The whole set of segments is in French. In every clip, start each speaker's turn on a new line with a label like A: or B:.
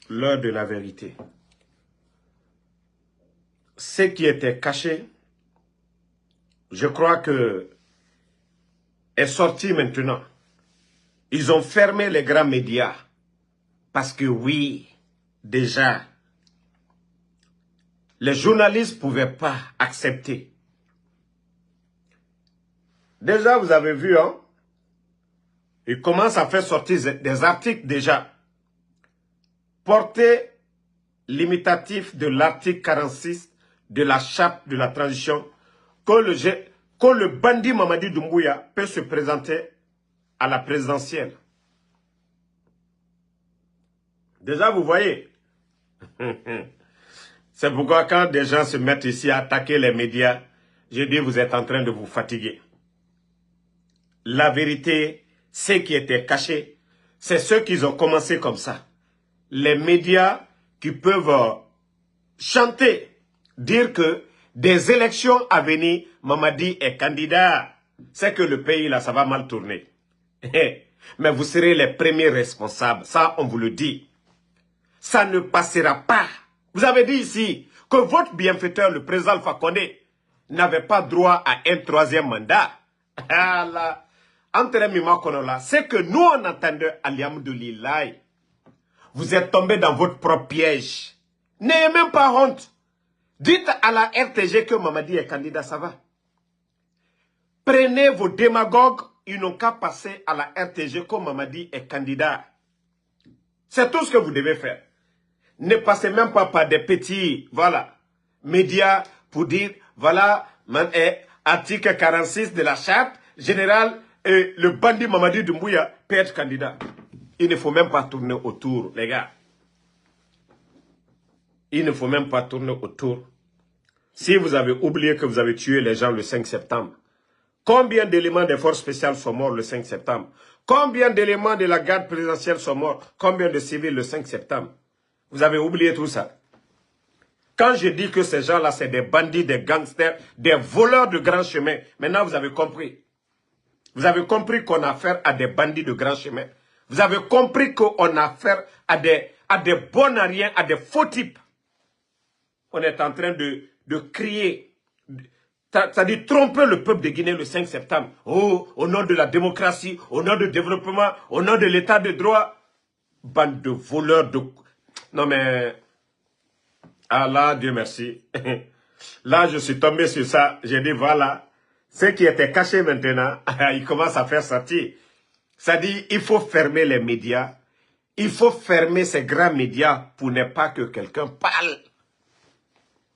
A: l'heure de la vérité. Ce qui était caché, je crois que est sorti maintenant. Ils ont fermé les grands médias. Parce que oui, déjà, les journalistes ne pouvaient pas accepter. Déjà, vous avez vu, hein, ils commencent à faire sortir des articles déjà. Portée limitatif de l'article 46 de la charte de la transition, que le bandit Mamadi Doumbouya peut se présenter à la présidentielle. Déjà, vous voyez, c'est pourquoi quand des gens se mettent ici à attaquer les médias, je dis vous êtes en train de vous fatiguer. La vérité, ce qui était caché, c'est ceux qui ont commencé comme ça. Les médias qui peuvent chanter, dire que des élections à venir, Mamadi est candidat. C'est que le pays, là, ça va mal tourner. Mais vous serez les premiers responsables, ça, on vous le dit. Ça ne passera pas. Vous avez dit ici que votre bienfaiteur, le président Alpha Condé, n'avait pas droit à un troisième mandat. Ah là, c'est que nous, on entendait Alhamdoulilah. Vous êtes tombé dans votre propre piège. N'ayez même pas honte. Dites à la RTG que Mamadi est candidat, ça va. Prenez vos démagogues, ils n'ont qu'à passer à la RTG que Mamadi est candidat. C'est tout ce que vous devez faire. Ne passez même pas par des petits, voilà, médias pour dire, voilà, article 46 de la charte générale, et le bandit Mamadi Doumbouya peut être candidat. Il ne faut même pas tourner autour, les gars. Il ne faut même pas tourner autour. Si vous avez oublié que vous avez tué les gens le 5 septembre, combien d'éléments des forces spéciales sont morts le 5 septembre? Combien d'éléments de la garde présidentielle sont morts? Combien de civils le 5 septembre? Vous avez oublié tout ça. Quand je dis que ces gens-là, c'est des bandits, des gangsters, des voleurs de grands chemins, maintenant vous avez compris. Vous avez compris qu'on a affaire à des bandits de grands chemins. Vous avez compris qu'on a affaire à des bons à rien, à des faux types. On est en train de crier, c'est-à-dire tromper le peuple de Guinée le 5 septembre. Oh, au nom de la démocratie, au nom du développement, au nom de l'état de droit. Bande de voleurs, de... Non mais... Ah là, Dieu merci. Là, je suis tombé sur ça. J'ai dit, voilà, ce qui était caché maintenant, il commence à faire sortir. C'est-à-dire, il faut fermer les médias. Il faut fermer ces grands médias pour ne pas que quelqu'un parle.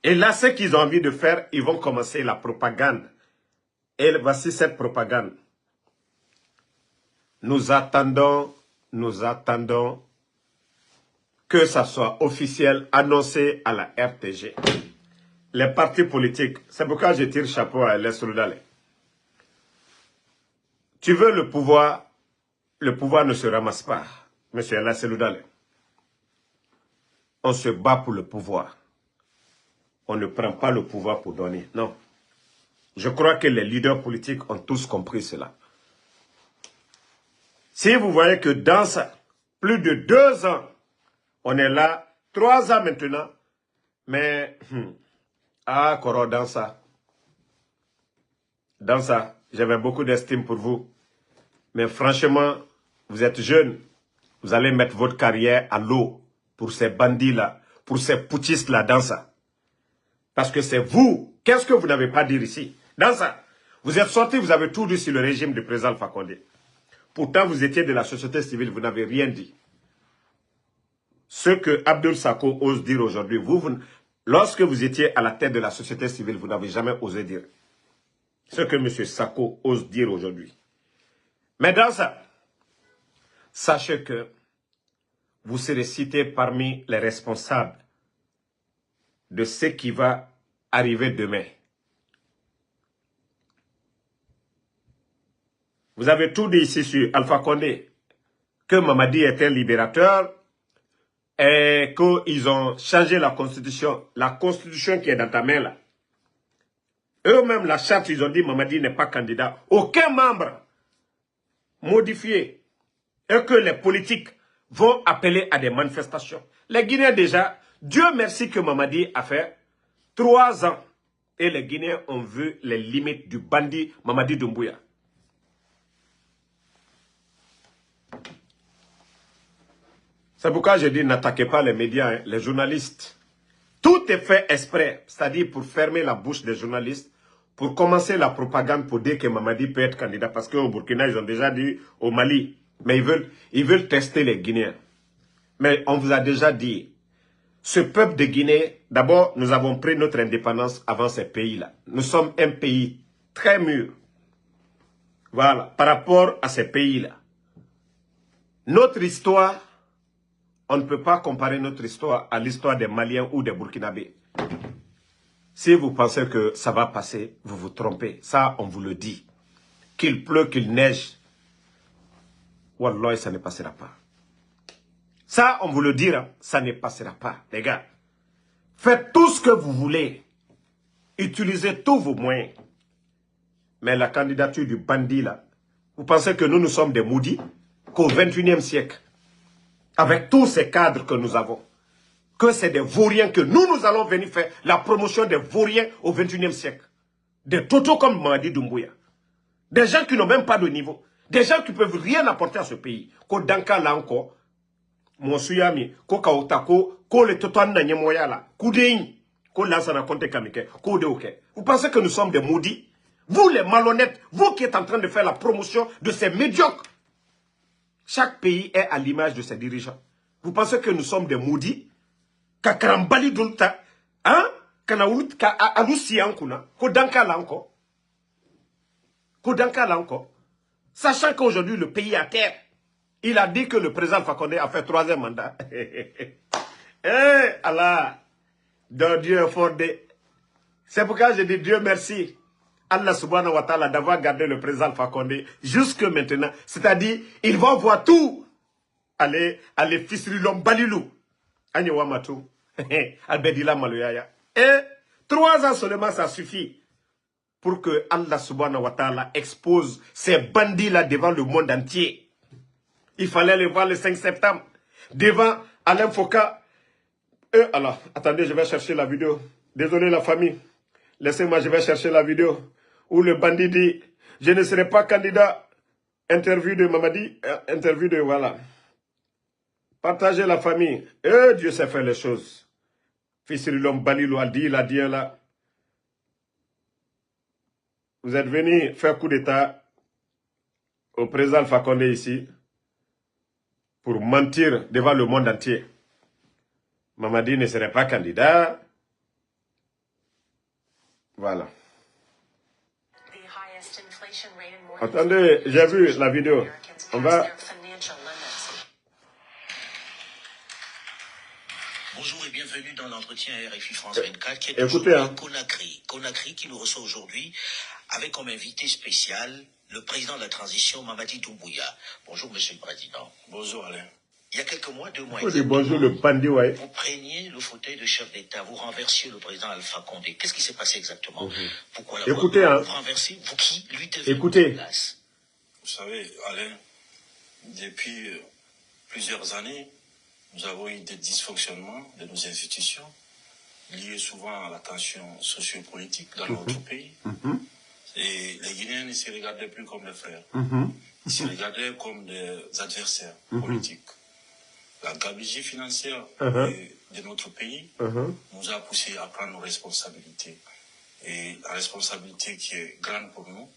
A: Et là, ce qu'ils ont envie de faire, ils vont commencer la propagande. Et voici cette propagande. Nous attendons que ça soit officiel, annoncé à la RTG. Les partis politiques, c'est pourquoi je tire chapeau à Les Soudalais. Tu veux le pouvoir ne se ramasse pas, monsieur Les Soudalais. On se bat pour le pouvoir. On ne prend pas le pouvoir pour donner, non. Je crois que les leaders politiques ont tous compris cela. Si vous voyez que dans ça, plus de 2 ans, on est là, 3 ans maintenant, mais, Koro, dans ça, j'avais beaucoup d'estime pour vous. Mais franchement, vous êtes jeune, vous allez mettre votre carrière à l'eau pour ces bandits-là, pour ces putschistes-là, dans ça. Parce que c'est vous, qu'est-ce que vous n'avez pas dit ici? Dans ça, vous êtes sortis, vous avez tout dit sur le régime du président Alpha Condé. Pourtant, vous étiez de la société civile, vous n'avez rien dit. Ce que Abdoul Sako ose dire aujourd'hui, lorsque vous étiez à la tête de la société civile, vous n'avez jamais osé dire. Ce que M. Sako ose dire aujourd'hui. Mais dans ça, sachez que vous serez cité parmi les responsables de ce qui va arriver demain. Vous avez tout dit ici sur Alpha Condé, que Mamadi est un libérateur et qu'ils ont changé la constitution qui est dans ta main là. Eux-mêmes, la charte, ils ont dit Mamadi n'est pas candidat. Aucun membre modifié. Et que les politiques vont appeler à des manifestations. Les Guinéens déjà, Dieu merci que Mamadi a fait 3 ans. Et les Guinéens ont vu les limites du bandit Mamadi Doumbouya. C'est pourquoi je dis n'attaquez pas les médias, hein, les journalistes. Tout est fait exprès, c'est-à-dire pour fermer la bouche des journalistes, pour commencer la propagande pour dire que Mamadi peut être candidat. Parce qu'au Burkina, ils ont déjà dit au Mali. Mais ils veulent tester les Guinéens. Mais on vous a déjà dit, ce peuple de Guinée, d'abord, nous avons pris notre indépendance avant ces pays-là. Nous sommes un pays très mûr. Voilà, par rapport à ces pays-là. Notre histoire, on ne peut pas comparer notre histoire à l'histoire des Maliens ou des Burkinabés. Si vous pensez que ça va passer, vous vous trompez. Ça, on vous le dit. Qu'il pleut, qu'il neige. Wallah, ça ne passera pas. Ça, on vous le dira, ça ne passera pas, les gars. Faites tout ce que vous voulez. Utilisez tous vos moyens. Mais la candidature du bandit, là, vous pensez que nous sommes des maudits? Qu'au 21e siècle, avec tous ces cadres que nous avons, que c'est des vauriens que nous allons venir faire la promotion des vauriens au 21e siècle. Des totos comme Mamadi Doumbouya. Des gens qui n'ont même pas de niveau. Des gens qui ne peuvent rien apporter à ce pays. Ko Danka là encore, Monsuyami, ko Kaotako, ko le Totan Nanyemoya là, Koudein, ko Lansana Konte Kamike, ko Deoke. Vous pensez que nous sommes des maudits? Vous les malhonnêtes, vous qui êtes en train de faire la promotion de ces médiocres. Chaque pays est à l'image de ses dirigeants. Vous pensez que nous sommes des maudits? Kakarambali Dulta, hein? Kanawulut ka alusi ankuna, ko Danka là encore. Ko Danka là encore. Sachant qu'aujourd'hui le pays est à terre. Il a dit que le président Fakonde a fait 3e mandat. Eh, Allah, dans Dieu est fondé. C'est pourquoi je dis Dieu merci. Allah subhanahu wa ta'ala d'avoir gardé le président Fakonde jusque maintenant. C'est-à-dire, il va voir tout. Allez, Fisrilom Balilou. Agnewa Matou. Albedila Maloyaya. Et 3 ans seulement, ça suffit pour que Allah subhanahu wa ta'ala expose ces bandits-là devant le monde entier. Il fallait les voir le 5 septembre. Devant Alain Foka. Alors, attendez, je vais chercher la vidéo. Désolé la famille. Laissez-moi, je vais chercher la vidéo. Où le bandit dit, je ne serai pas candidat. Interview de Mamadi. Interview de, voilà. Partagez la famille. Dieu sait faire les choses. Fils de l'homme Balilou il a dit là. Vous êtes venu faire coup d'état au président Fakonde ici. Pour mentir devant le monde entier. Mamadi ne serait pas candidat. Voilà. Attendez, j'ai vu la vidéo. On va...
B: Bonjour et bienvenue dans l'entretien RFI France 24 qui est
A: écoutez, hein.
B: Conakry qui nous reçoit aujourd'hui avec comme invité spécial le président de la transition, Mamadi Doumbouya. Bonjour, monsieur le président.
C: Bonjour, Alain.
B: Il y a quelques mois, 2 mois,
A: bonjour, le bandit, ouais.
B: vous preniez le fauteuil de chef d'État, vous renversiez le président Alpha Condé. Qu'est-ce qui s'est passé exactement? Pourquoi
A: écoutez, hein.
B: vous renversez, vous qui lui devenez
A: écoutez.
B: place?
C: Vous savez, Alain, depuis plusieurs années, nous avons eu des dysfonctionnements de nos institutions, liés souvent à la tension sociopolitique dans notre pays. Et les Guinéens ne se regardaient plus comme des frères. Ils se regardaient comme des adversaires politiques. La gabegie financière de notre pays nous a poussé à prendre nos responsabilités. Et la responsabilité qui est grande pour nous,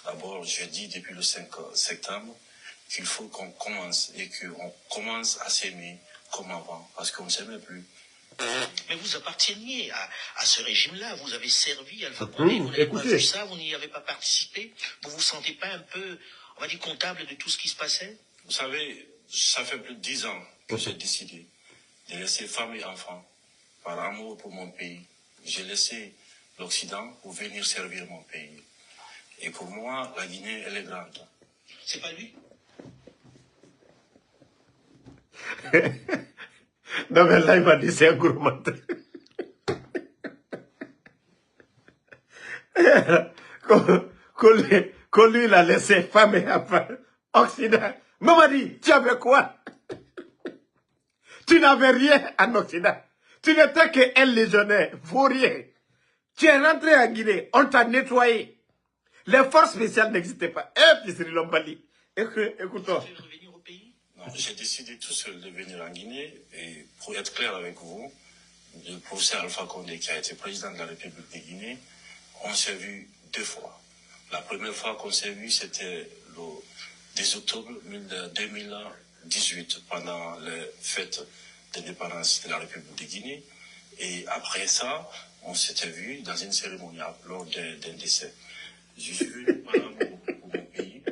C: d'abord, je dis depuis le 5 septembre, qu'il faut qu'on commence et qu'on commence à s'aimer comme avant, parce qu'on ne s'aimait plus.
B: Mais vous apparteniez à ce régime-là, vous avez servi Alpha Condé, vous n'avez pas vu ça, vous n'y avez pas participé, vous vous sentez pas un peu, on va dire, comptable de tout ce qui se passait?
C: Vous savez, ça fait plus de 10 ans que j'ai décidé de laisser femmes et enfants par amour pour mon pays. J'ai laissé l'Occident pour venir servir mon pays. Et pour moi, la Guinée, elle est grande.
B: C'est pas lui?
A: Non, mais là, il m'a dit c'est un gourmand. Qu'on lui, il a laissé femme et enfant. Occident. Maman dit, tu avais quoi? Tu n'avais rien en Occident. Tu n'étais qu'un légionnaire, vaurien. Tu es rentré en Guinée, on t'a nettoyé. Les forces spéciales n'existaient pas. Et puis Sri Lombali, écoute-toi.
C: Non, j'ai décidé tout seul de venir en Guinée. Et pour être clair avec vous, le professeur Alpha Condé, qui a été président de la République de Guinée, on s'est vu 2 fois. La première fois qu'on s'est vu, c'était le 10 octobre 2018, pendant les fêtes d'indépendance de la République de Guinée. Et après ça, on s'était vu dans une cérémonie lors d'un décès. Je suis venu par amour pour mon pays.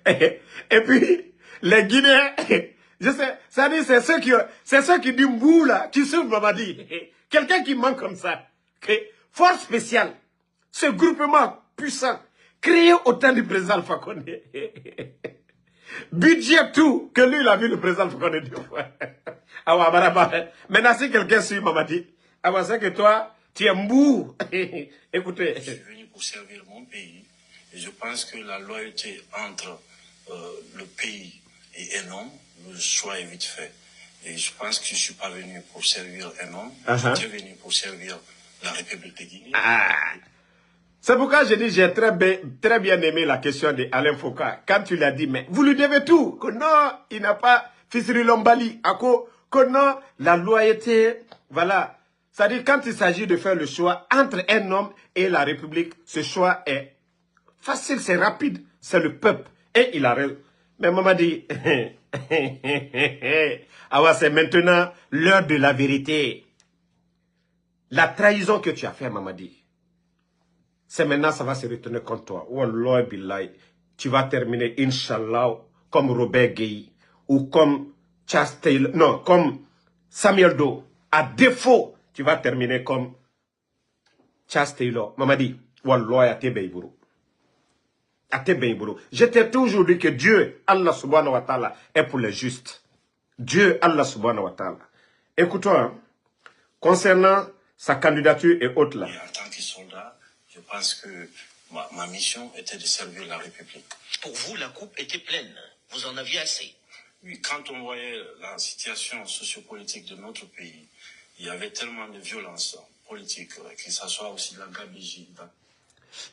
A: Et puis, les Guinéens, je sais, ça dit, c'est ceux qui disent mbou là, qui souffrent, Mamadi. Quelqu'un qui manque comme ça. Force spéciale, ce groupement puissant, créé au temps du président Alpha Condé. Budget tout, que lui, il a vu le président Alpha Condé 2 fois. Maintenant, si quelqu'un suit Mamadi, c'est que toi, tu es mbou. Écoutez.
C: Je suis venu pour servir mon pays. Et je pense que la loyauté entre le pays et un homme, le choix est vite fait. Et je pense que je ne suis pas venu pour servir un homme, je suis venu pour servir la République de Guinée.
A: C'est pourquoi je dis, j'ai très bien aimé la question d'Alain Foucault. Quand tu l'as dit, mais vous lui devez tout. Que non, il n'a pas Sri Lombali. Que non, la loyauté, voilà. C'est-à-dire, quand il s'agit de faire le choix entre un homme et la République, ce choix est facile, c'est rapide. C'est le peuple. Et il a raison. Mais maman dit, c'est maintenant l'heure de la vérité. La trahison que tu as fait, maman dit. C'est maintenant, ça va se retourner contre toi. Wallah billahi, tu vas terminer, Inch'Allah, comme Robert Gueye ou comme Charles Taylor, non, comme Samuel Doe. À défaut, tu vas terminer comme Charles Taylor. Maman dit, Wallah, à tes beiburu. À tes beiburu. Je t'ai toujours dit que Dieu, Allah subhanahu wa ta'ala, est pour les justes. Dieu, Allah subhanahu wa ta'ala. Écoute-toi, hein, concernant sa candidature et autres là.
C: Et en tant que soldat, je pense que ma mission était de servir la République.
B: Pour vous, la coupe était pleine. Vous en aviez assez.
C: Oui, quand on voyait la situation sociopolitique de notre pays, il y avait tellement de violence politique, que ce soit aussi la gabegie.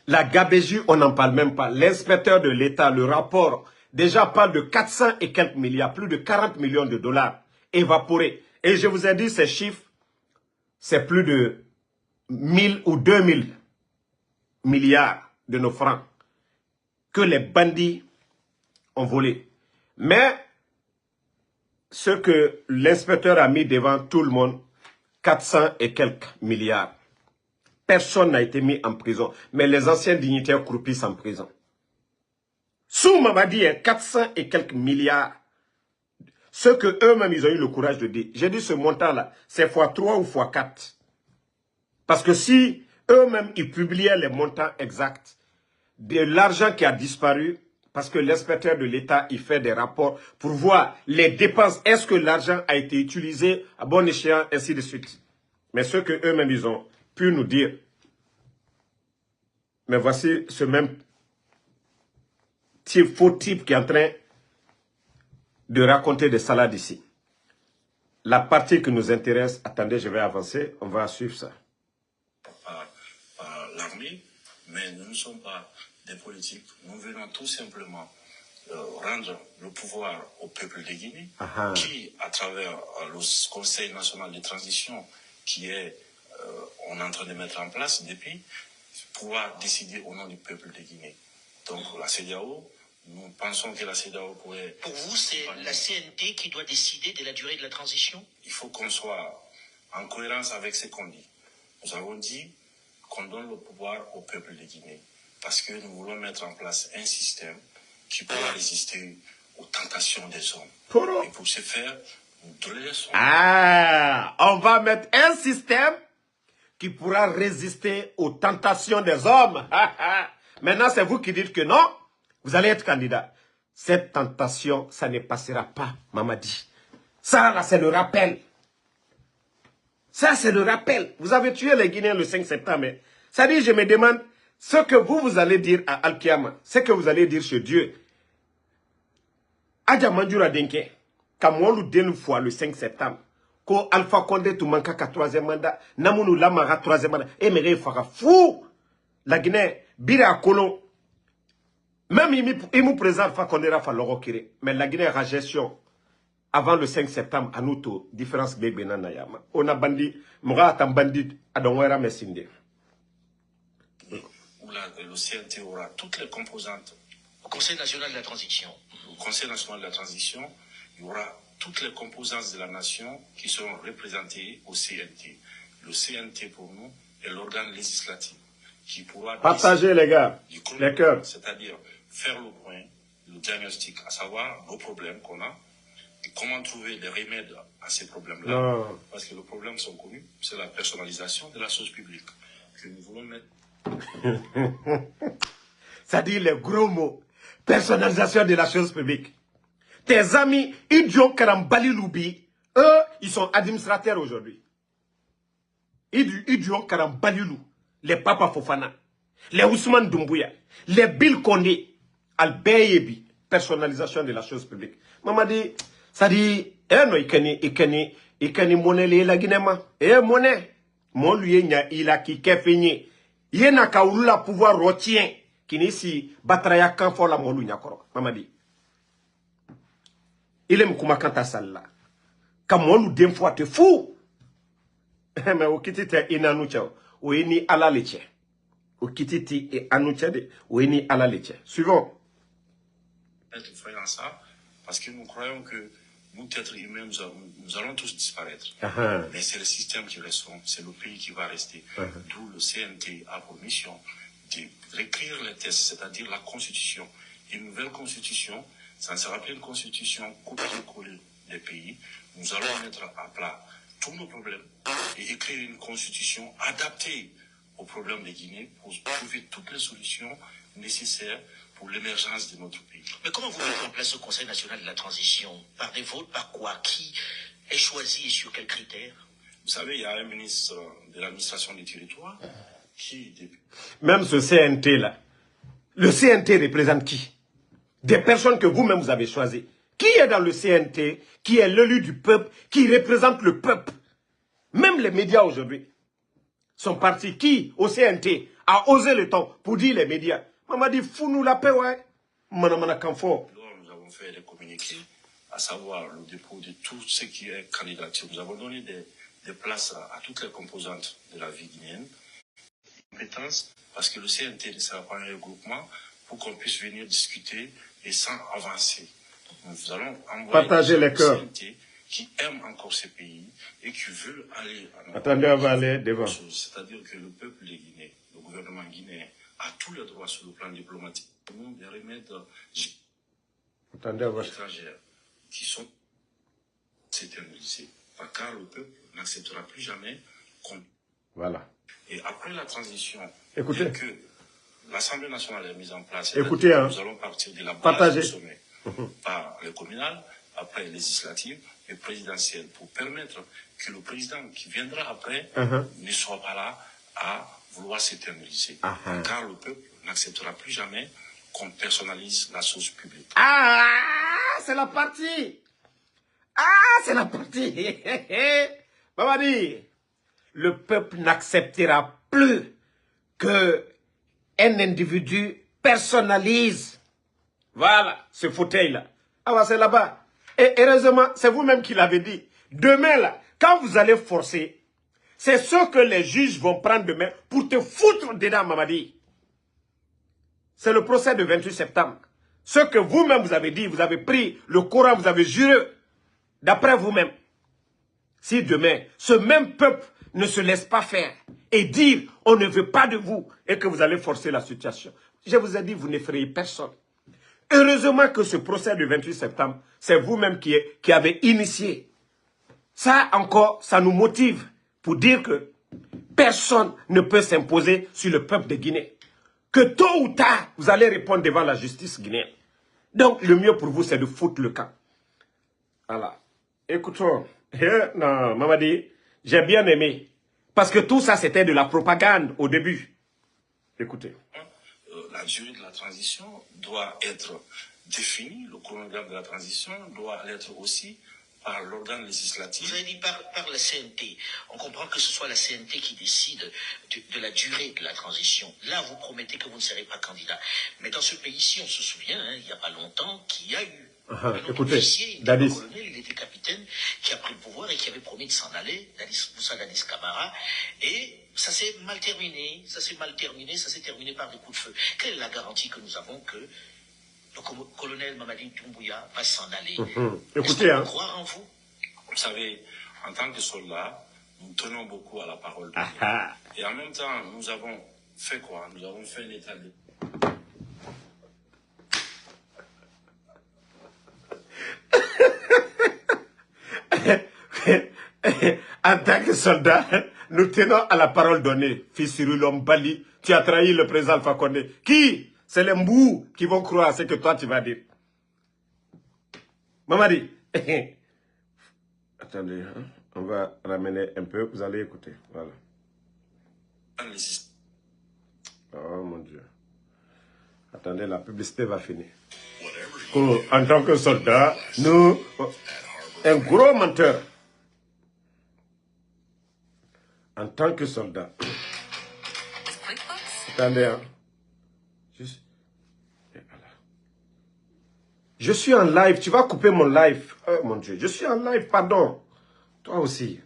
A: La gabegie, on n'en parle même pas. L'inspecteur de l'État, le rapport, déjà parle de 400 et quelques milliards, plus de 40 millions de dollars évaporés. Et je vous ai dit, ces chiffres, c'est plus de 1000 ou 2000 milliards de nos francs que les bandits ont volé. Mais ce que l'inspecteur a mis devant tout le monde, 400 et quelques milliards. Personne n'a été mis en prison, mais les anciens dignitaires croupissent en prison. Sous Mamadi, 400 et quelques milliards. Ce que eux-mêmes, ils ont eu le courage de dire. J'ai dit ce montant-là, c'est x3 ou x4. Parce que si eux-mêmes, ils publiaient les montants exacts de l'argent qui a disparu, parce que l'inspecteur de l'État, il fait des rapports pour voir les dépenses. Est-ce que l'argent a été utilisé à bon escient, ainsi de suite. Mais ce que eux-mêmes, ils ont pu nous dire. Mais voici ce même faux type qui est en train de raconter des salades ici. La partie qui nous intéresse, attendez, je vais avancer, on va suivre ça.
C: Par l'armée, mais nous ne sommes pas des politiques. Nous venons tout simplement rendre le pouvoir au peuple de Guinée, qui, à travers le Conseil national de transition, qui est, on est en train de mettre en place depuis, pouvoir décider au nom du peuple de Guinée. Donc la CEDEAO, nous pensons que la CEDEAO pourrait...
B: Pour vous, c'est la CNT qui doit décider de la durée de la transition?
C: Il faut qu'on soit en cohérence avec ce qu'on dit. Nous avons dit qu'on donne le pouvoir au peuple de Guinée parce que nous voulons mettre en place un système qui pourra résister aux tentations des hommes. Et pour ce faire, nous laissons...
A: on va mettre un système qui pourra résister aux tentations des hommes. Maintenant, c'est vous qui dites que non, vous allez être candidat. Cette tentation, ça ne passera pas, Mamadi. Ça, là, c'est le rappel. Ça, c'est le rappel. Vous avez tué les Guinéens le 5 septembre. Ça dit, je me demande, ce que vous allez dire à Al-Kiyama, ce que vous allez dire chez Dieu. Adja Mandjura Denke, quand moi nous fois le 5 septembre, quand Alpha Condé tout manque qu'à 3e mandat, Namounou Lamara 3e mandat, et Méré Fara fou, la Guinée, Bira Colon, même il nous présente Alpha Condé Rafa Loro Kire, mais la Guinée a gestion avant le 5 septembre, à nous tous, différence de Benanayama. On a bandit, Moura a bandit, à Donwera Messinde.
C: Où le CNT aura toutes les composantes.
B: Au Conseil national de la transition.
C: Au Conseil national de la transition, il y aura toutes les composantes de la nation qui seront représentées au CNT. Le CNT, pour nous, est l'organe législatif qui pourra...
A: Partager, les gars, les cœurs.
C: C'est-à-dire faire le point, le diagnostic, à savoir nos problèmes qu'on a, et comment trouver des remèdes à ces problèmes-là. Parce que les problèmes sont connus, c'est la personnalisation de la chose publique que nous voulons mettre.
A: Ça dit les gros mots. Personnalisation de la chose publique. Tes amis, Idjo Karambali Loubi, eux, ils sont administrateurs aujourd'hui. Idjo Karambali Lou, les Papa Fofana, les Ousmane Doumbouya, les Bill Kondé, Albeyebi, personnalisation de la chose publique. Maman dit, ça dit, non, ikani monnaie la Guinema, monnaie, mon lui il a qui fini. Yena ka ulula pouvoir rotien qui nisi batraya kan fo la molu nyakoro mamadi ile mkuma kanta salla ka molu dem fois te fou mais o kitite inanu chao o ini ala leche o kititi e anu chade o ini ala leche suivant
C: être voyant ça parce que nous croyons que nous êtres humains nous allons tous disparaître. Mais c'est le système qui reste, c'est le pays qui va rester. D'où le CNT a pour mission de réécrire les textes, c'est-à-dire la constitution. Une nouvelle constitution, ça ne sera plus une constitution copier-coller des pays. Nous allons mettre à plat tous nos problèmes et écrire une constitution adaptée aux problèmes de Guinée pour trouver toutes les solutions nécessaires pour l'émergence de notre pays.
B: Mais comment vous mettez en place ce Conseil national de la transition? Par des votes, par quoi? Qui est choisi et sur quels critères?
C: Vous savez, il y a un ministre de l'administration des territoires qui...
A: Même ce CNT-là, le CNT représente qui? Des personnes que vous-même vous avez choisies. Qui est dans le CNT, qui est l'élu du peuple, qui représente le peuple? Même les médias aujourd'hui sont partis. Qui, au CNT, a osé le temps pour dire les médias? Maman dit, fous-nous la paix, ouais.
C: Nous avons fait des communiqués, à savoir le dépôt de tout ce qui est candidature. Nous avons donné des places à toutes les composantes de la vie guinéenne. Compétences, parce que le CNT ne sera pas un regroupement pour qu'on puisse venir discuter et sans avancer. Nous allons envoyer
A: partager les cœurs.
C: CNT qui aime encore ces pays et qui veut aller en
A: attendez, on va aller devant.
C: C'est-à-dire que le peuple de Guinée, le gouvernement guinéen, a tous les droits sur le plan diplomatique. Des remèdes étrangères qui sont éternisés. Car le peuple n'acceptera plus jamais qu'on...
A: Voilà.
C: Et après la transition,
A: écoutez,
C: que l'Assemblée nationale est mise en place,
A: écoutez,
C: nous allons partir de la base du sommet par les communales, après les législatives et présidentielles, pour permettre que le président qui viendra après ne soit pas là à vouloir s'éterniser. Car le peuple n'acceptera plus jamais qu'on personnalise la chose publique.
A: Ah, c'est la partie. Ah, c'est la partie. Maman dit, le peuple n'acceptera plus que un individu personnalise. Voilà, ce fauteuil-là. Ah, c'est là-bas. Et heureusement, c'est vous-même qui l'avez dit. Demain, là, quand vous allez forcer, c'est ce que les juges vont prendre demain pour te foutre dedans, Mamadi. C'est le procès de 28 septembre. Ce que vous-même vous avez dit, vous avez pris le Coran, vous avez juré, d'après vous-même. Si demain, ce même peuple ne se laisse pas faire et dire on ne veut pas de vous et que vous allez forcer la situation, je vous ai dit, vous n'effrayez personne. Heureusement que ce procès du 28 septembre, c'est vous-même qui avez initié. Ça encore, ça nous motive pour dire que personne ne peut s'imposer sur le peuple de Guinée. Que tôt ou tard, vous allez répondre devant la justice guinéenne. Donc, le mieux pour vous, c'est de foutre le camp. Voilà. Écoutons. Non, Mamadi, j'ai bien aimé. Parce que tout ça, c'était de la propagande au début. Écoutez.
C: La durée de la transition doit être défini, le chronogramme de la transition doit l'être aussi par l'organe législatif.
B: Vous avez dit par la CNT. On comprend que ce soit la CNT qui décide de la durée de la transition. Là, vous promettez que vous ne serez pas candidat. Mais dans ce pays-ci, on se souvient, hein, il n'y a pas longtemps, qu'il y a eu un autre
A: écoutez,
B: officier, il était pas colonel, il était capitaine, qui a pris le pouvoir et qui avait promis de s'en aller, Moussa Dadis Camara, et ça s'est mal terminé, ça s'est terminé par des coups de feu. Quelle est la garantie que nous avons que le colonel Mamadi Doumbouya va s'en aller?
A: Écoutez, hein.
B: Croire en vous?
C: Vous savez, en tant que soldats, nous tenons beaucoup à la parole. Et en même temps, nous avons fait quoi? Nous avons fait un état de...
A: En tant que soldat, nous tenons à la parole donnée. Fils Cyril Bali, tu as trahi le président Alpha Condé. Qui? C'est les mbous qui vont croire à ce que toi tu vas dire. Mamadi. Attendez, hein? On va ramener un peu, vous allez écouter. Voilà. Oh mon Dieu. Attendez, la publicité va finir. En tant que soldat, nous... Un gros menteur. En tant que soldat. Attendez, hein. Je suis en live. Tu vas couper mon live. Oh mon Dieu. Je suis en live, pardon. Toi aussi.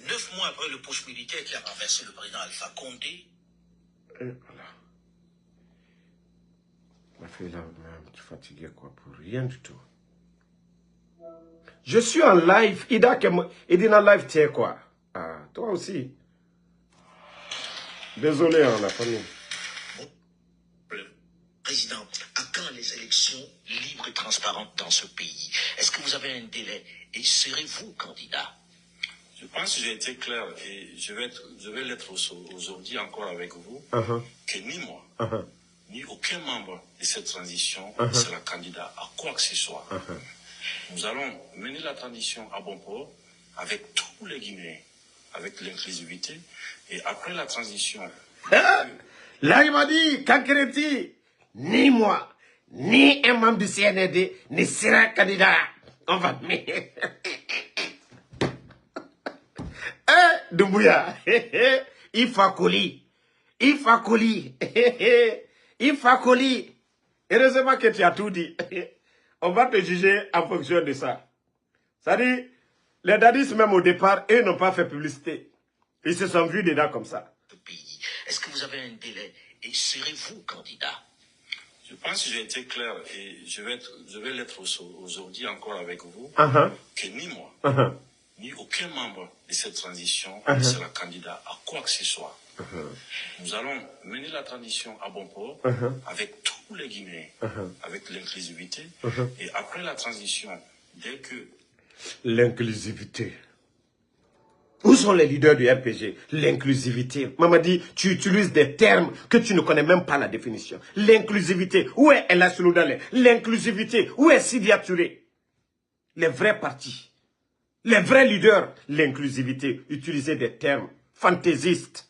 B: 9 mois après le putsch militaire qui a renversé le président Alpha Condé.
A: Et voilà. Ma fille là, tu es fatiguée quoi, pour rien du tout. Je suis en live. Ida en live, tiens quoi. Ah, toi aussi. Désolé, hein, la famille.
B: Président, à quand les élections libres et transparentes dans ce pays? Est-ce que vous avez un délai? Et serez-vous candidat?
C: Je pense que j'ai été clair et je vais l'être aujourd'hui encore avec vous, que ni moi, ni aucun membre de cette transition ne sera candidat à quoi que ce soit. Nous allons mener la transition à bon port avec tous les Guinéens, avec l'inclusivité. Et après la transition...
A: Là, il m'a dit, Kankereti, ni moi, ni un membre du CNRD ne sera candidat. On va... Doumbouya, il faut coller. Il faut coller. Il faut coller. Heureusement que tu as tout dit. On va te juger en fonction de ça. C'est-à-dire, les dadis, même au départ, eux n'ont pas fait publicité. Ils se sont vus dedans comme ça.
B: Est-ce que vous avez un délai? Et serez-vous candidat?
C: Je pense que j'ai été clair et je vais l'être aujourd'hui encore avec vous, que ni moi, ni aucun membre de cette transition ne sera candidat à quoi que ce soit. Nous allons mener la transition à bon port avec tous les Guinéens, avec l'inclusivité. Et après la transition, dès que...
A: L'inclusivité. Où sont les leaders du RPG? L'inclusivité. Maman dit, tu utilises des termes que tu ne connais même pas la définition. L'inclusivité. Où est El Assoulou-Dalé? L'inclusivité. Où est Sidia Touré? Les vrais partis. Les vrais leaders. L'inclusivité. Utiliser des termes fantaisistes.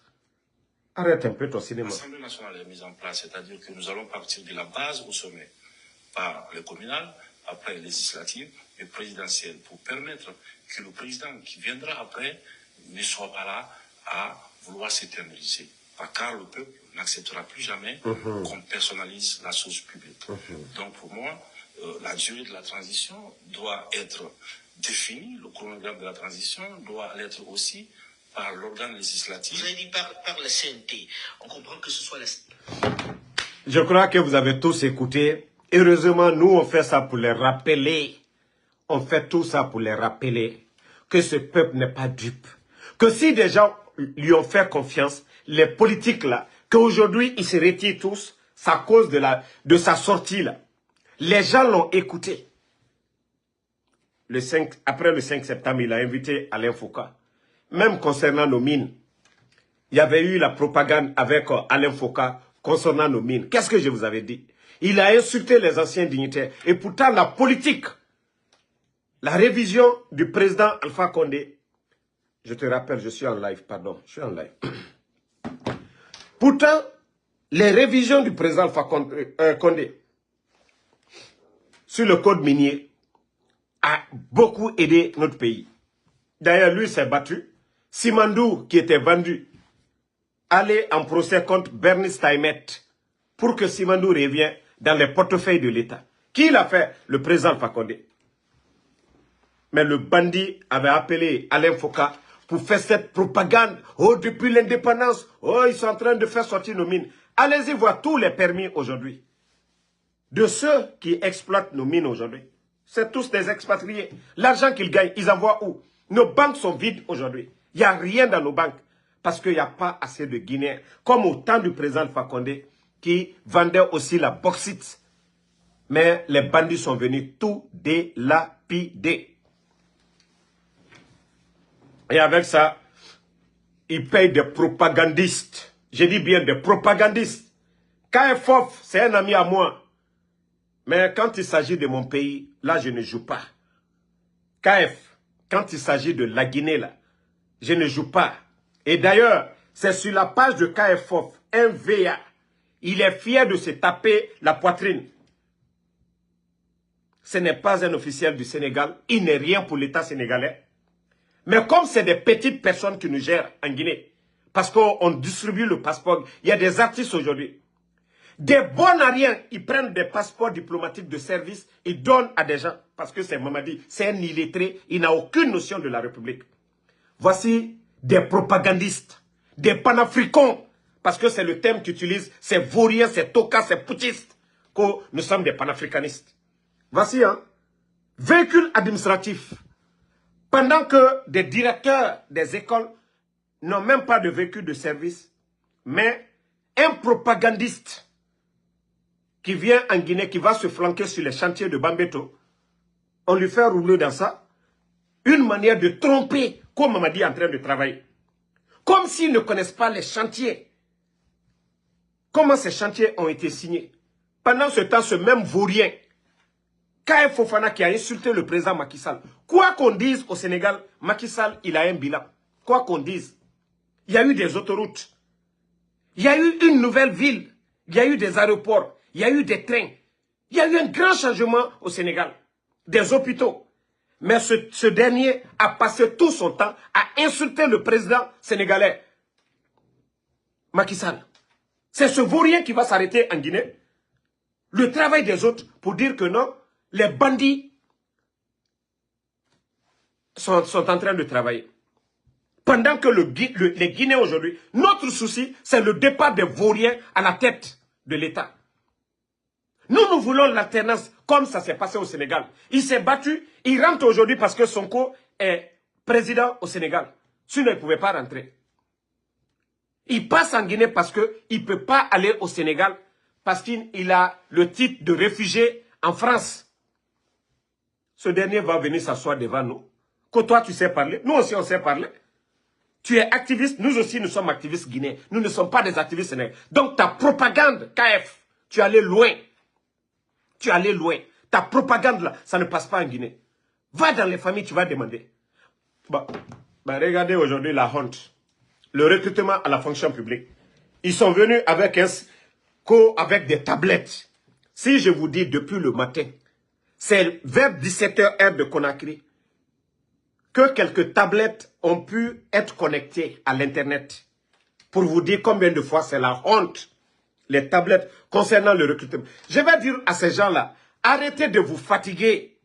A: Arrête un peu ton cinéma.
C: L'Assemblée nationale est mise en place, c'est-à-dire que nous allons partir de la base au sommet, par le communal, après les législatives et présidentielles, pour permettre que le président qui viendra après ne soit pas là à vouloir s'éterniser. Car le peuple n'acceptera plus jamais qu'on personnalise la chose publique. Donc pour moi, la durée de la transition doit être définie, le chronogramme de la transition doit l'être aussi par l'organe législatif.
B: Vous avez dit par la CNT. On comprend que ce soit la...
A: Je crois que vous avez tous écouté. Heureusement, nous, on fait ça pour les rappeler. On fait tout ça pour les rappeler que ce peuple n'est pas dupe. Que si des gens lui ont fait confiance, les politiques là, qu'aujourd'hui ils se retirent tous, c'est à cause de sa sortie là. Les gens l'ont écouté. Après le 5 septembre, il a invité Alain Foucault. Même concernant nos mines, il y avait eu la propagande avec Alain Foucault concernant nos mines. Qu'est-ce que je vous avais dit? Il a insulté les anciens dignitaires. Et pourtant, la politique, la révision du président Alpha Condé, je te rappelle, je suis en live, pardon, je suis en live. Pourtant, les révisions du président Alpha Condé sur le code minier a beaucoup aidé notre pays. D'ailleurs, lui s'est battu. Simandou, qui était vendu, allait en procès contre Bernie Steinmetz pour que Simandou revienne dans les portefeuilles de l'État. Qui l'a fait? Le président Alpha Condé. Mais le bandit avait appelé Alain Foka pour faire cette propagande. Oh, depuis l'indépendance, oh, ils sont en train de faire sortir nos mines. Allez-y voir tous les permis aujourd'hui. De ceux qui exploitent nos mines aujourd'hui. C'est tous des expatriés. L'argent qu'ils gagnent, ils envoient où? Nos banques sont vides aujourd'hui. Il n'y a rien dans nos banques. Parce qu'il n'y a pas assez de Guinéens. Comme au temps du président Alpha Condé, qui vendait aussi la bauxite. Mais les bandits sont venus tout délapider. Et avec ça, ils payent des propagandistes. Je dis bien des propagandistes. KFOF, c'est un ami à moi. Mais quand il s'agit de mon pays, là, je ne joue pas. KF, quand il s'agit de la Guinée, là, je ne joue pas. Et d'ailleurs, c'est sur la page de KFOF, MVA. Il est fier de se taper la poitrine. Ce n'est pas un officiel du Sénégal. Il n'est rien pour l'État sénégalais. Mais comme c'est des petites personnes qui nous gèrent en Guinée, parce qu'on distribue le passeport, il y a des artistes aujourd'hui. Des bons à rien, ils prennent des passeports diplomatiques de service, ils donnent à des gens, parce que c'est Mamadi, c'est un illettré, il n'a aucune notion de la République. Voici des propagandistes, des panafricains, parce que c'est le thème qu'ils utilisent, c'est vauriens, c'est tokas, c'est poutistes, que nous sommes des panafricanistes. Voici un véhicule administratif. Pendant que des directeurs des écoles n'ont même pas de véhicule de service, mais un propagandiste qui vient en Guinée, qui va se flanquer sur les chantiers de Bambeto, on lui fait rouler dans ça une manière de tromper, comme Mamadi est en train de travailler. Comme s'ils ne connaissent pas les chantiers. Comment ces chantiers ont été signés. Pendant ce temps, ce même vaurien, KF Fofana qui a insulté le président Macky Sall. Quoi qu'on dise au Sénégal, Macky Sall, il a un bilan. Quoi qu'on dise. Il y a eu des autoroutes. Il y a eu une nouvelle ville. Il y a eu des aéroports. Il y a eu des trains. Il y a eu un grand changement au Sénégal. Des hôpitaux. Mais ce dernier a passé tout son temps à insulter le président sénégalais. Macky Sall. C'est ce vaurien qui va s'arrêter en Guinée. Le travail des autres pour dire que non, les bandits sont en train de travailler. Pendant que les Guinéens aujourd'hui, notre souci, c'est le départ des vauriens à la tête de l'État. Nous voulons l'alternance comme ça s'est passé au Sénégal. Il s'est battu, il rentre aujourd'hui parce que Sonko est président au Sénégal. Sinon, il ne pouvait pas rentrer. Il passe en Guinée parce qu'il ne peut pas aller au Sénégal parce qu'il a le titre de réfugié en France. Ce dernier va venir s'asseoir devant nous. Que toi, tu sais parler. Nous aussi, on sait parler. Tu es activiste. Nous aussi, nous sommes activistes guinéens. Nous ne sommes pas des activistes sénégalais. Donc, ta propagande, KF, tu es allé loin. Tu es allé loin. Ta propagande, là, ça ne passe pas en Guinée. Va dans les familles, tu vas demander. Regardez aujourd'hui la honte. Le recrutement à la fonction publique. Ils sont venus avec des tablettes. Si je vous dis depuis le matin, c'est vers 17h heure de Conakry que quelques tablettes ont pu être connectées à l'Internet. Pour vous dire combien de fois c'est la honte. Les tablettes concernant le recrutement. Je vais dire à ces gens-là, arrêtez de vous fatiguer.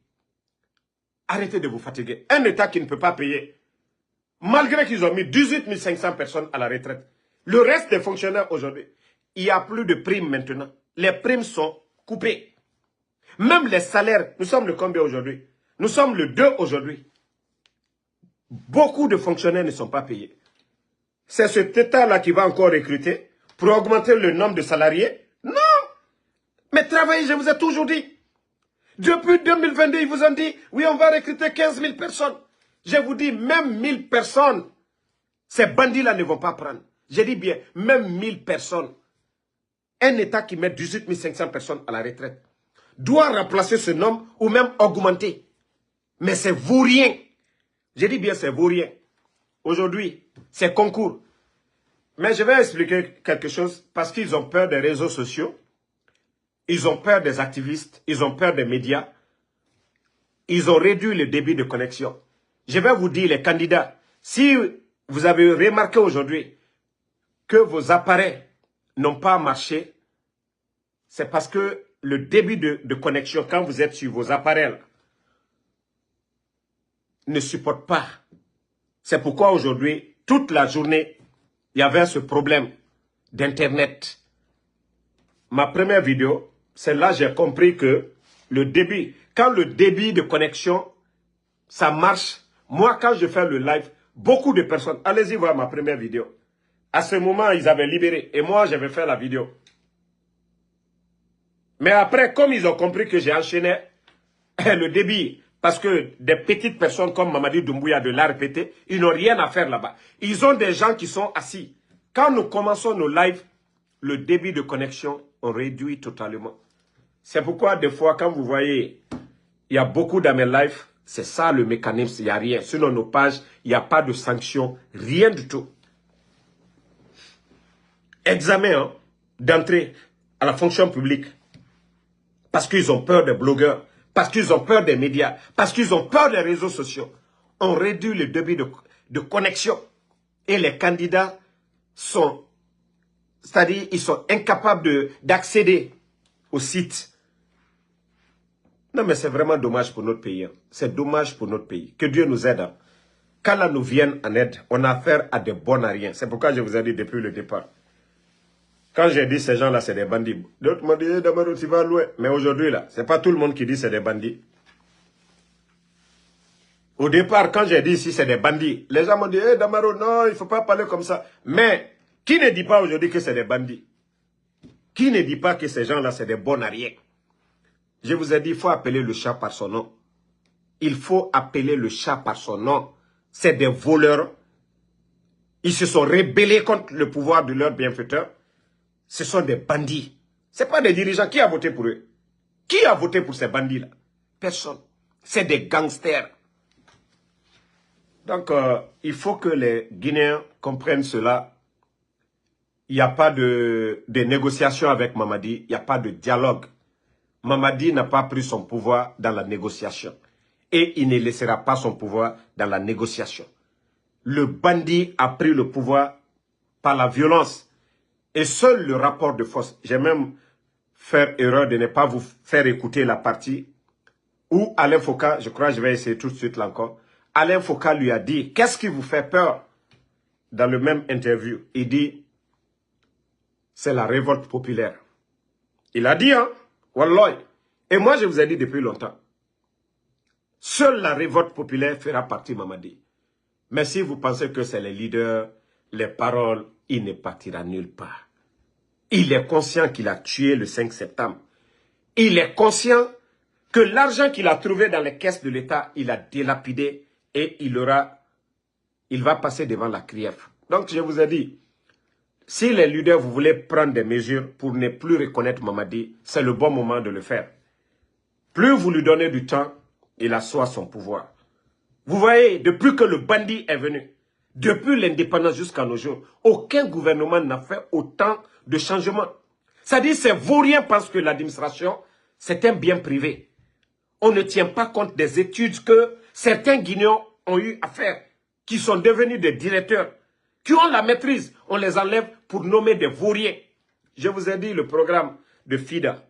A: Arrêtez de vous fatiguer. Un État qui ne peut pas payer. Malgré qu'ils ont mis 18 500 personnes à la retraite. Le reste des fonctionnaires aujourd'hui, il n'y a plus de primes maintenant. Les primes sont coupées. Même les salaires, nous sommes le combien aujourd'hui? Nous sommes le 2 aujourd'hui. Beaucoup de fonctionnaires ne sont pas payés. C'est cet État-là qui va encore recruter pour augmenter le nombre de salariés? Non! Mais travaillez, je vous ai toujours dit. Depuis 2022, ils vous ont dit, oui, on va recruter 15 000 personnes. Je vous dis, même 1000 personnes, ces bandits-là ne vont pas prendre. Je dis bien, même 1000 personnes. Un État qui met 18 500 personnes à la retraite doit remplacer ce nombre ou même augmenter. Mais c'est vaurien. Je dis bien, c'est vaurien. Aujourd'hui, ces concours. Mais je vais expliquer quelque chose parce qu'ils ont peur des réseaux sociaux, ils ont peur des activistes, ils ont peur des médias. Ils ont réduit le débit de connexion. Je vais vous dire, les candidats, si vous avez remarqué aujourd'hui que vos appareils n'ont pas marché, c'est parce que le débit de connexion, quand vous êtes sur vos appareils, ne supporte pas. C'est pourquoi aujourd'hui, toute la journée, il y avait ce problème d'Internet. Ma première vidéo, c'est là que j'ai compris que le débit, quand le débit de connexion, ça marche. Moi, quand je fais le live, beaucoup de personnes, allez-y voir ma première vidéo. À ce moment, ils avaient libéré. Et moi, j'avais fait la vidéo. Mais après, comme ils ont compris que j'ai enchaîné le débit, parce que des petites personnes comme Mamadi Doumbouya de l'ARPT, ils n'ont rien à faire là-bas. Ils ont des gens qui sont assis. Quand nous commençons nos lives, le débit de connexion, on réduit totalement. C'est pourquoi des fois, quand vous voyez, il y a beaucoup dans mes lives, c'est ça le mécanisme, il n'y a rien. Sinon, nos pages, il n'y a pas de sanctions, rien du tout. Examen d'entrée à la fonction publique. Parce qu'ils ont peur des blogueurs, parce qu'ils ont peur des médias, parce qu'ils ont peur des réseaux sociaux. On réduit le débit de connexion. Et les candidats sont, c'est-à-dire, ils sont incapables d'accéder au site. Non, mais c'est vraiment dommage pour notre pays. C'est dommage pour notre pays. Que Dieu nous aide. Qu'Allah nous vienne en aide, on a affaire à des bons à rien. C'est pourquoi je vous ai dit depuis le départ. Quand j'ai dit ces gens-là, c'est des bandits. D'autres m'ont dit, hey, Damaro, tu vas loin. Mais aujourd'hui, là, c'est pas tout le monde qui dit c'est des bandits. Au départ, quand j'ai dit ici, c'est des bandits, les gens m'ont dit, hey, Damaro, non, il ne faut pas parler comme ça. Mais, qui ne dit pas aujourd'hui que c'est des bandits? Qui ne dit pas que ces gens-là, c'est des bons à rien? Je vous ai dit, il faut appeler le chat par son nom. Il faut appeler le chat par son nom. C'est des voleurs. Ils se sont rébellés contre le pouvoir de leur bienfaiteur. Ce sont des bandits. Ce ne sont pas des dirigeants. Qui a voté pour eux? Qui a voté pour ces bandits-là? Personne. C'est des gangsters. Donc, il faut que les Guinéens comprennent cela. Il n'y a pas de négociation avec Mamadi. Il n'y a pas de dialogue. Mamadi n'a pas pris son pouvoir dans la négociation. Et il ne laissera pas son pouvoir dans la négociation. Le bandit a pris le pouvoir par la violence. Et seul le rapport de force, j'ai même fait erreur de ne pas vous faire écouter la partie où Alain Foka, je crois que je vais essayer tout de suite là encore, Alain Foka lui a dit, qu'est-ce qui vous fait peur? Dans le même interview, il dit, c'est la révolte populaire. Il a dit, hein, Wallah. Et moi je vous ai dit depuis longtemps, seule la révolte populaire fera partie Mamadi. Mais si vous pensez que c'est les leaders, les paroles, il ne partira nulle part. Il est conscient qu'il a tué le 5 septembre. Il est conscient que l'argent qu'il a trouvé dans les caisses de l'État, il a délapidé et il va passer devant la CRIEF. Donc je vous ai dit, si les leaders, vous voulez prendre des mesures pour ne plus reconnaître Mamadi, c'est le bon moment de le faire. Plus vous lui donnez du temps, il assoit son pouvoir. Vous voyez, depuis que le bandit est venu, depuis l'indépendance jusqu'à nos jours, aucun gouvernement n'a fait autant de changements. C'est-à-dire, ces vauriens pensent que l'administration, c'est un bien privé. On ne tient pas compte des études que certains Guinéens ont eu à faire, qui sont devenus des directeurs, qui ont la maîtrise. On les enlève pour nommer des vauriens. Je vous ai dit le programme de FIDA,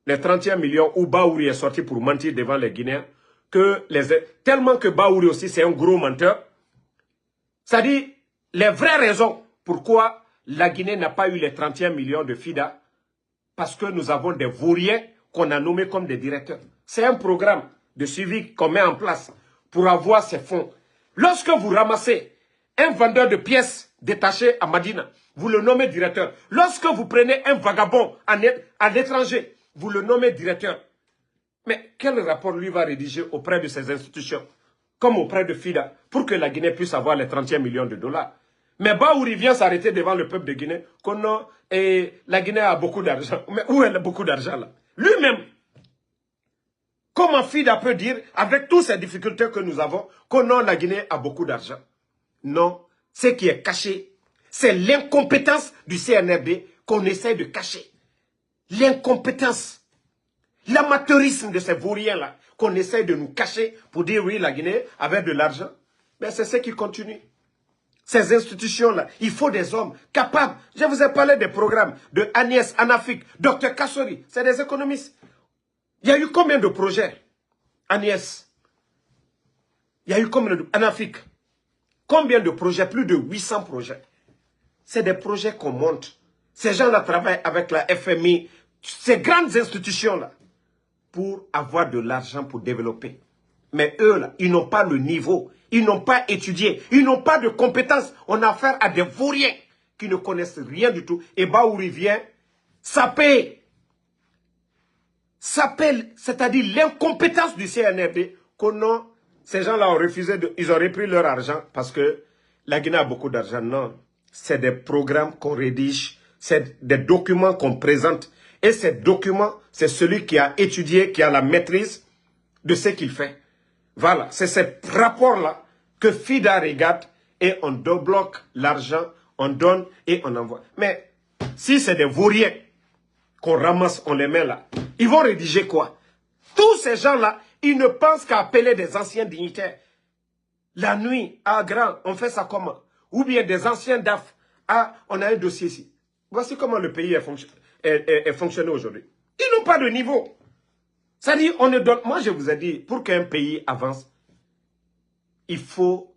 A: les 31 millions où Baouri est sorti pour mentir devant les Guinéens, tellement que Baouri aussi c'est un gros menteur. C'est-à-dire, les vraies raisons pourquoi la Guinée n'a pas eu les 31 millions de FIDA, parce que nous avons des vauriens qu'on a nommés comme des directeurs. C'est un programme de suivi qu'on met en place pour avoir ces fonds. Lorsque vous ramassez un vendeur de pièces détaché à Madina, vous le nommez directeur. Lorsque vous prenez un vagabond à l'étranger, vous le nommez directeur. Mais quel rapport lui va rédiger auprès de ces institutions, comme auprès de FIDA, pour que la Guinée puisse avoir les 31 millions de dollars? Mais Baouri vient s'arrêter devant le peuple de Guinée, et la Guinée a beaucoup d'argent. Mais où est beaucoup d'argent là? Lui-même, comment FIDA peut dire, avec toutes ces difficultés que nous avons, que non, la Guinée a beaucoup d'argent? Non, ce qui est caché, C'est l'incompétence du CNRD qu'on essaie de cacher. L'incompétence. L'amateurisme de ces vauriens-là qu'on essaie de nous cacher pour dire oui, la Guinée avait de l'argent. Mais c'est ce qui continue. Ces institutions-là, il faut des hommes capables. Je vous ai parlé des programmes de Agnès, Anafik, Dr Kassori. C'est des économistes. Il y a eu combien de projets, Agnès? Il y a eu combien de... Anafik. Combien de projets? Plus de 800 projets. C'est des projets qu'on monte. Ces gens-là travaillent avec la FMI, ces grandes institutions-là, pour avoir de l'argent pour développer. Mais eux, là, ils n'ont pas le niveau. Ils n'ont pas étudié. Ils n'ont pas de compétences. On a affaire à des vauriens qui ne connaissent rien du tout. Et Baouri vient, ça paye. Ça paye, c'est-à-dire l'incompétence du CNRD. Ces gens-là ont refusé, ils ont repris leur argent parce que la Guinée a beaucoup d'argent. Non, c'est des programmes qu'on rédige, c'est des documents qu'on présente. Et ces documents, c'est celui qui a étudié, qui a la maîtrise de ce qu'il fait. Voilà, c'est ces rapports-là que FIDA regarde et on débloque l'argent, on donne et on envoie. Mais si c'est des vauriens qu'on ramasse, on les met là, ils vont rédiger quoi? Tous ces gens-là, ils ne pensent qu'à appeler des anciens dignitaires. La nuit, à Grand, on fait ça comment? Ou bien des anciens DAF. Ah, on a un dossier ici. Voici comment le pays est fonctionné aujourd'hui. Ils n'ont pas de niveau. C'est-à-dire, on ne donne... Moi, je vous ai dit, pour qu'un pays avance, il faut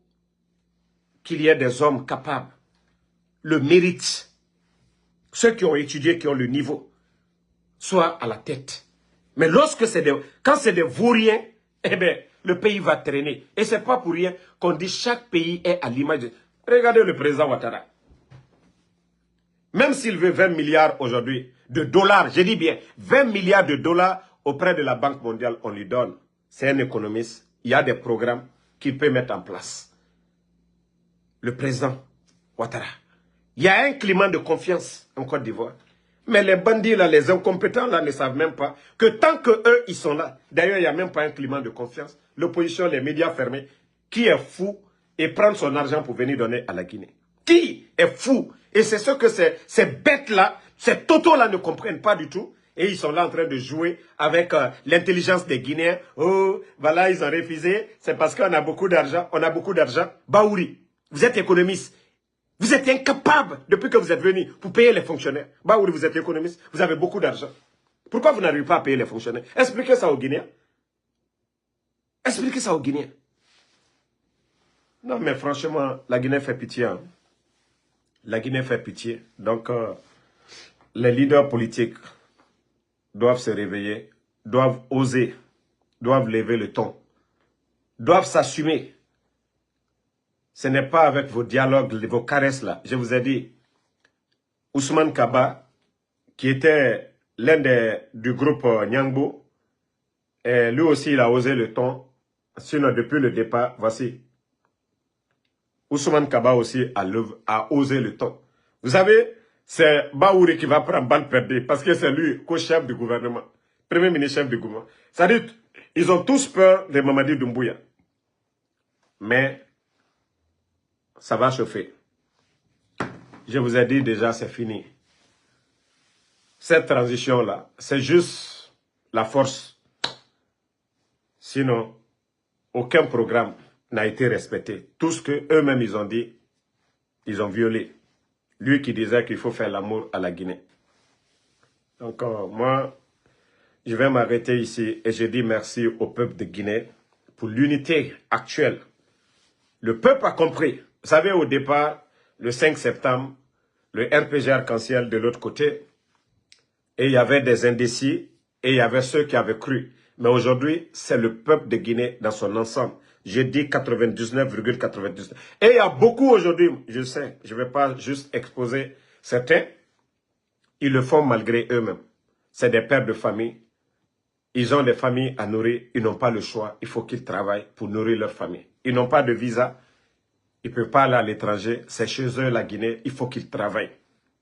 A: qu'il y ait des hommes capables. Le mérite. Ceux qui ont étudié, qui ont le niveau, soient à la tête. Mais lorsque c'est des... Quand c'est des vauriens, eh bien, le pays va traîner. Et ce n'est pas pour rien qu'on dit chaque pays est à l'image de... Regardez le président Ouattara. Même s'il veut 20 milliards aujourd'hui de dollars, je dis bien 20 milliards de dollars auprès de la Banque mondiale, on lui donne. C'est un économiste. Il y a des programmes qu'il peut mettre en place. Le président Ouattara. Il y a un climat de confiance en Côte d'Ivoire. Mais les bandits, là, les incompétents, là, ne savent même pas que tant qu'eux, ils sont là. D'ailleurs, il n'y a même pas un climat de confiance. L'opposition, les médias fermés. Qui est fou et prendre son argent pour venir donner à la Guinée? Qui est fou? Et c'est ce que ces bêtes-là, ces totos-là ne comprennent pas du tout. Et ils sont là en train de jouer avec l'intelligence des Guinéens. Oh, voilà, ils ont refusé. C'est parce qu'on a beaucoup d'argent. On a beaucoup d'argent. Baouri, vous êtes économiste. Vous êtes incapable, depuis que vous êtes venu, pour payer les fonctionnaires. Baouri, vous êtes économiste. Vous avez beaucoup d'argent. Pourquoi vous n'arrivez pas à payer les fonctionnaires? Expliquez ça aux Guinéens. Expliquez ça aux Guinéens. Non, mais franchement, la Guinée fait pitié. Hein. La Guinée fait pitié. Donc, les leaders politiques doivent se réveiller, doivent oser, doivent lever le ton, doivent s'assumer. Ce n'est pas avec vos dialogues, vos caresses là. Je vous ai dit, Ousmane Kaba, qui était l'un du groupe Nyangbo, et lui aussi il a osé le ton. Sinon, depuis le départ, voici. Ousmane Kaba aussi a osé le ton. Vous savez, c'est Baouri qui va prendre balle perdue parce que c'est lui, co-chef du gouvernement, premier ministre chef du gouvernement. C'est-à-dire, ils ont tous peur de Mamadi Doumbouya. Mais, ça va chauffer. Je vous ai dit déjà, c'est fini. Cette transition-là, c'est juste la force. Sinon, aucun programme n'a été respecté. Tout ce qu'eux-mêmes ils ont dit, ils ont violé. Lui qui disait qu'il faut faire l'amour à la Guinée. Donc moi, je vais m'arrêter ici et je dis merci au peuple de Guinée pour l'unité actuelle. Le peuple a compris. Vous savez, au départ, le 5 septembre, le RPG arc-en-ciel de l'autre côté, et il y avait des indécis et il y avait ceux qui avaient cru. Mais aujourd'hui, c'est le peuple de Guinée dans son ensemble. Je dis 99,99. Et il y a beaucoup aujourd'hui, je sais, je ne vais pas juste exposer certains, ils le font malgré eux-mêmes. C'est des pères de famille. Ils ont des familles à nourrir, ils n'ont pas le choix. Il faut qu'ils travaillent pour nourrir leur famille. Ils n'ont pas de visa, ils ne peuvent pas aller à l'étranger. C'est chez eux la Guinée, il faut qu'ils travaillent.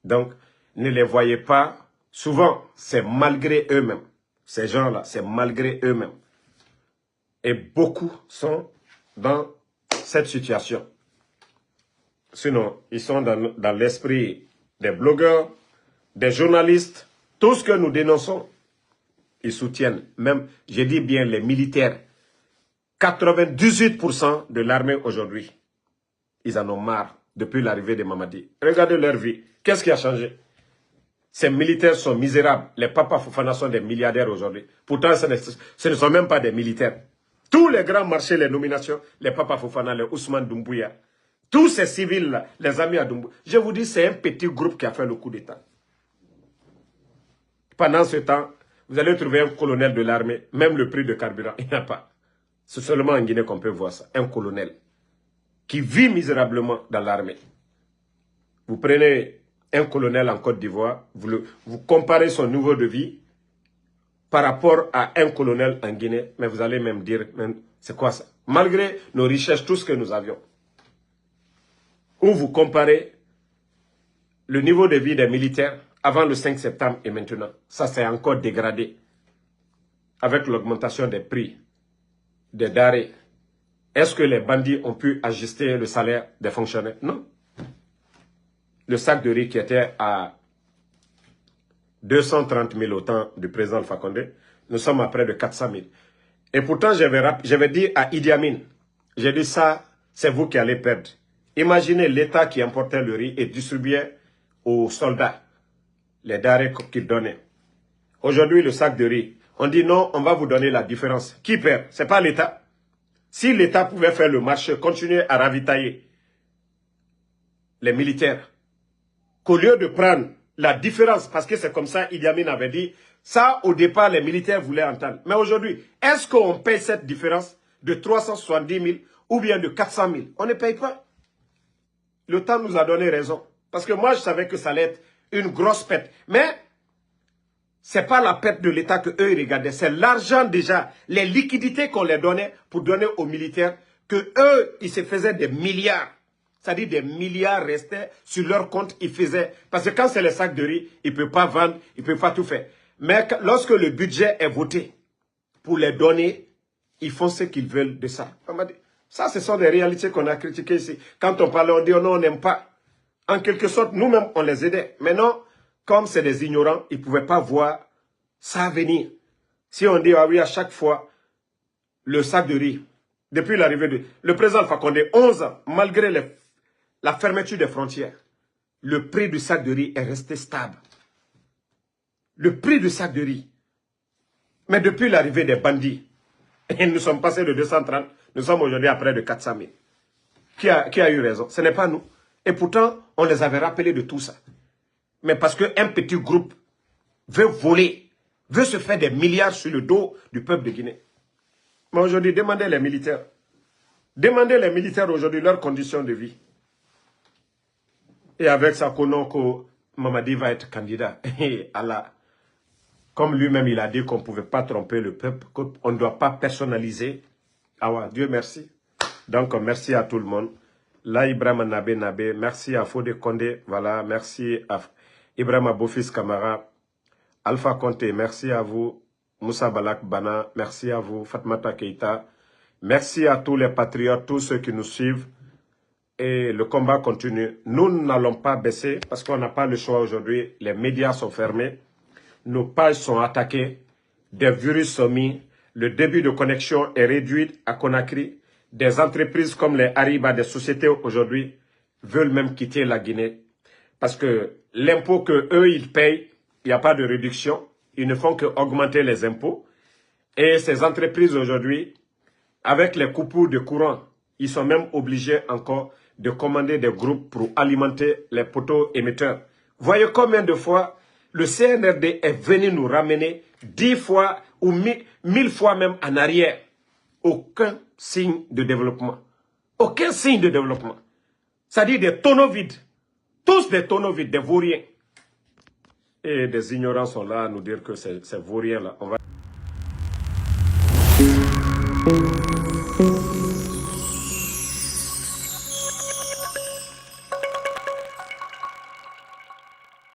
A: Donc, ne les voyez pas. Souvent, c'est malgré eux-mêmes. Ces gens-là, c'est malgré eux-mêmes. Et beaucoup sont dans cette situation. Sinon, ils sont dans l'esprit des blogueurs, des journalistes, tout ce que nous dénonçons, ils soutiennent. Même, je dis bien, les militaires. 98% de l'armée aujourd'hui, ils en ont marre depuis l'arrivée de Mamadi. Regardez leur vie. Qu'est-ce qui a changé? Ces militaires sont misérables. Les Papa Fofana sont des milliardaires aujourd'hui. Pourtant, ce ne sont même pas des militaires. Tous les grands marchés, les nominations, les Papa Fofana, les Ousmane Doumbouya, tous ces civils-là, les amis à Doumbouya, je vous dis, c'est un petit groupe qui a fait le coup d'État. Pendant ce temps, vous allez trouver un colonel de l'armée, même le prix de carburant, il n'y en a pas. C'est seulement en Guinée qu'on peut voir ça. Un colonel qui vit misérablement dans l'armée. Vous prenez un colonel en Côte d'Ivoire, vous comparez son niveau de vie par rapport à un colonel en Guinée, mais vous allez même dire, c'est quoi ça? Malgré nos richesses, tout ce que nous avions. Ou vous comparez le niveau de vie des militaires avant le 5 septembre et maintenant. Ça, c'est encore dégradé. Avec l'augmentation des prix, des denrées. Est-ce que les bandits ont pu ajuster le salaire des fonctionnaires? Non. Le sac de riz qui était à 230 000 au temps du président Alpha Condé, nous sommes à près de 400 000. Et pourtant, j'avais dit à Idi Amin, j'ai dit ça, c'est vous qui allez perdre. Imaginez l'État qui importait le riz et distribuait aux soldats les denrées qu'il donnait. Aujourd'hui, le sac de riz, on dit non, on va vous donner la différence. Qui perd? Ce n'est pas l'État. Si l'État pouvait faire le marché, continuer à ravitailler les militaires, qu'au lieu de prendre la différence, parce que c'est comme ça, Idi Amin avait dit, ça au départ les militaires voulaient entendre. Mais aujourd'hui, est-ce qu'on paye cette différence de 370 000 ou bien de 400 000? On ne paye pas. Le temps nous a donné raison. Parce que moi, je savais que ça allait être une grosse perte. Mais ce n'est pas la perte de l'État qu'eux ils regardaient. C'est l'argent déjà, les liquidités qu'on leur donnait pour donner aux militaires, qu'eux, ils se faisaient des milliards. C'est-à-dire des milliards restaient sur leur compte, ils faisaient. Parce que quand c'est les sacs de riz, ils ne peuvent pas vendre, ils ne peuvent pas tout faire. Mais lorsque le budget est voté pour les donner, ils font ce qu'ils veulent de ça. Ça, ce sont des réalités qu'on a critiquées ici. Quand on parlait, on dit oh non, on n'aime pas. En quelque sorte, nous-mêmes, on les aidait. Mais non, comme c'est des ignorants, ils ne pouvaient pas voir ça venir. Si on dit, ah oui, à chaque fois, le sac de riz, depuis l'arrivée de... Le président Alpha Condé, 11 ans, malgré la fermeture des frontières, le prix du sac de riz est resté stable. Le prix du sac de riz. Mais depuis l'arrivée des bandits, et nous sommes passés de 230, nous sommes aujourd'hui à près de 400 000. Qui a eu raison? Ce n'est pas nous. Et pourtant, on les avait rappelés de tout ça. Mais parce qu'un petit groupe veut voler, veut se faire des milliards sur le dos du peuple de Guinée. Mais aujourd'hui, demandez les militaires. Demandez les militaires aujourd'hui leurs conditions de vie. Et avec ça, Kononko, Mamadi va être candidat. Et Allah, comme lui-même il a dit qu'on ne pouvait pas tromper le peuple, qu'on ne doit pas personnaliser. Ah ouais, Dieu merci. Donc, merci à tout le monde. Là, Ibrahima Nabé, merci à Fodé Condé, voilà, merci à Ibrahima Bofis Kamara, Alpha Conté, merci à vous, Moussa Balak Bana, merci à vous, Fatmata Keita, merci à tous les patriotes, tous ceux qui nous suivent, et le combat continue. Nous n'allons pas baisser, parce qu'on n'a pas le choix aujourd'hui, les médias sont fermés, nos pages sont attaquées, des virus sont mis, le débit de connexion est réduit à Conakry. Des entreprises comme les Ariba, des sociétés aujourd'hui, veulent même quitter la Guinée. Parce que l'impôt qu'eux, ils payent, il n'y a pas de réduction. Ils ne font qu'augmenter les impôts. Et ces entreprises aujourd'hui, avec les coupures de courant, ils sont même obligés encore de commander des groupes pour alimenter les poteaux émetteurs. Voyez combien de fois le CNRD est venu nous ramener 10 fois ou 1000 fois même en arrière. Aucun signe de développement. Aucun signe de développement. C'est-à-dire des tonneaux vides. Tous des tonneaux vides, des vauriens. Et des ignorants sont là à nous dire que ces vauriens-là, on va...